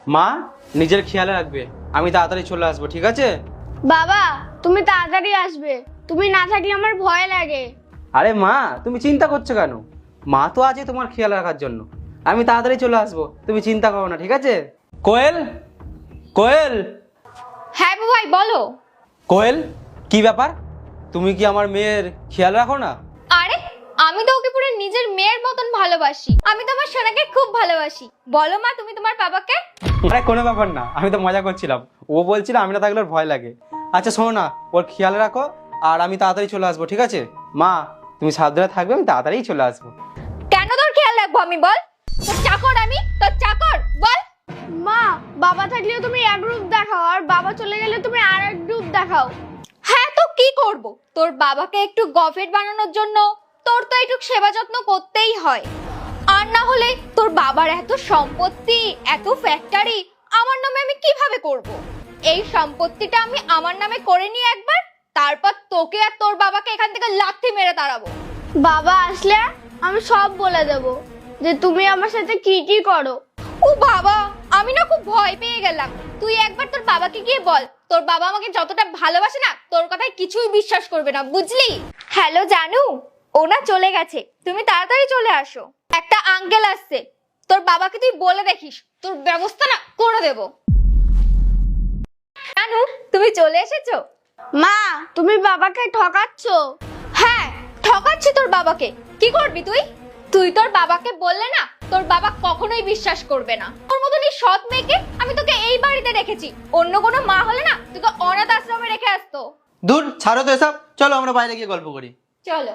মা নিজের খেয়াল রাখবে, আমি তাড়াতাড়ি চলে আসবো, ঠিক আছে? বাবা তুমি তাড়াতাড়ি আসবে, তুমি না থাকলে আমার ভয় লাগে। আরে মা, তুমি চিন্তা করছো কেন? মা তো আছে তোমার খেয়াল রাখার জন্য। আমি তাড়াতাড়ি চলে আসবো, তুমি চিন্তা করো না, ঠিক আছে? কোয়েল, কোয়েল, হ্যাঁ ভাই বলো। কোয়েল, কি ব্যাপার? তুমি কি আমার মেয়ের খেয়াল রাখো না? আরে আমি তো ওকে পুরো নিজের মেয়ের মতন ভালোবাসি, আমি তো আমার সোনাকে খুব ভালোবাসি। বলো মা, তুমি তোমার বাবাকে। আরে কোনো ব্যাপার না, আমি তো মজা করছিলাম। ও বলছিল আমি না থাকলে ওর ভয় লাগে। আচ্ছা শোনো না, ওর খেয়াল রাখো আর আমি তাড়াতাড়ি চলে আসবো, ঠিক আছে? মা তুমি সাবধানে থাকবে, আমি তাড়াতাড়ি চলে আসবো। কেন তোর খেয়াল রাখবো আমি, বল? তোর চাকর আমি, তোর চাকর, বল। মা বাবা থাকলেও তুমি এক রূপ দেখাও, আর বাবা চলে গেলে তুমি আর এক রূপ দেখাও। হ্যাঁ তো কি করব, তোর বাবাকে একটু গভীর বানানোর জন্য তোর তো একটু সেবা যত্ন করতেই হয়। আর না হলে তোর বাবার এত সম্পত্তি, এত ফ্যাক্টরি আমার নামে আমি কিভাবে করব? এই সম্পত্তিটা আমি আমার নামে করে নিয়ে একবার, তারপর তোকে আর তোর বাবাকে এখান থেকে লাথি মেরে তাড়াবো। বাবা আসলে আমি সব বলে দেব যে তুমি আমার সাথে কি কি করো। ও বাবা, আমি না খুব ভয় পেয়ে গেলাম। তুই একবার তোর বাবাকে গিয়ে বল, তোর বাবা আমাকে যতটা ভালোবাসে না, তোর কথায় কিছুই বিশ্বাস করবে না, বুঝলি? হ্যালো জানু, ও না চলে গেছে, তুমি তাড়াতাড়ি চলে আসো। একটা আঙ্কেল আসছে, তোর বাবাকে তুই বলে দেখিস, তোর ব্যবস্থা না করে দেব। জানু, তুমি চলে এসেছো? মা তুমি বাবাকে ঠকাচ্ছ। হ্যাঁ ঠকাচ্ছি তোর বাবাকে। কি করবি তুই? তুই তোর বাবাকে বললে না, তোর বাবা কখনোই বিশ্বাস করবে না। তোর মতন এই সৎ মেয়েকে আমি তোকে এই বাড়িতে রেখেছি, অন্য কোনো মা হলে না তোকে অনাথ আশ্রমে রেখে আসতো। দূর ছাড়ো তো এসব, চলো আমরা বাইরে গিয়ে গল্প করি। চলো।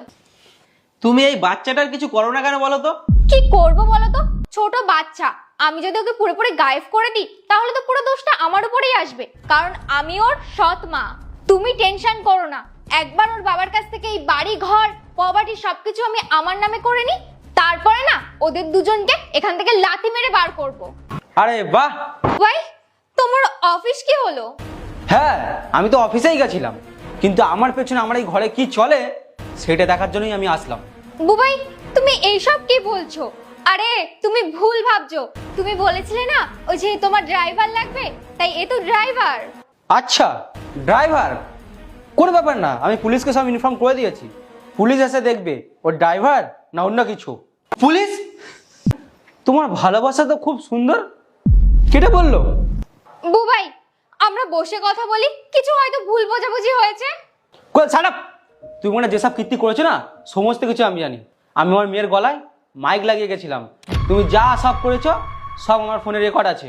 তুমি এই বাচ্চাটার কিছু করো না কেন বলো তো? কি করব বলো তো? ছোট বাচ্চা, আমি যদি ওকে পুরোপুরি গায়েব করে দিই তাহলে তো পুরো দোষটা আমার উপরেই আসবে, কারণ আমি ওর সৎ মা। তুমি টেনশন করো না, একবার ওর বাবার কাছ থেকে এই বাড়ি ঘর প্রপার্টি সবকিছু আমি আমার নামে করে নিই, তারপরে না ওদের দুজনকে এখান থেকে লাথি মেরে বার করব। আরে বাহ! ভাই তোমার অফিস কি হলো? হ্যাঁ আমি তো অফিসেই গেছিলাম, কিন্তু আমার পেছনে আমার এই ঘরে কি চলে সেটা দেখার জন্যই আমি আসলাম। বুবাই তুমি এইসব কি বলছো? আরে তুমি ভুল ভাবছো, তুমি বলেছিলে না ওই যে তোমার ড্রাইভার লাগবে, তাই এ তো ড্রাইভার। আচ্ছা ড্রাইভার, কোনো ব্যাপার না, আমি পুলিশকে সব ইনফর্ম করে দিয়েছি। পুলিশ এসে দেখবে ও ড্রাইভার না অন্য কিছু। পুলিশ? তোমার ভালোবাসা তো খুব সুন্দর, কেটে বললো। বুবাই আমরা বসে কথা বলি, কিছু হয়তো ভুল বোঝাবুঝি হয়েছে। ছাড়া, তুমি মানে যেসব কীর্তি করেছো না সমস্ত কিছু আমি জানি। আমি আমার মেয়ের গলায় মাইক লাগিয়ে গেছিলাম, তুমি যা সব করেছো সব আমার ফোনে রেকর্ড আছে।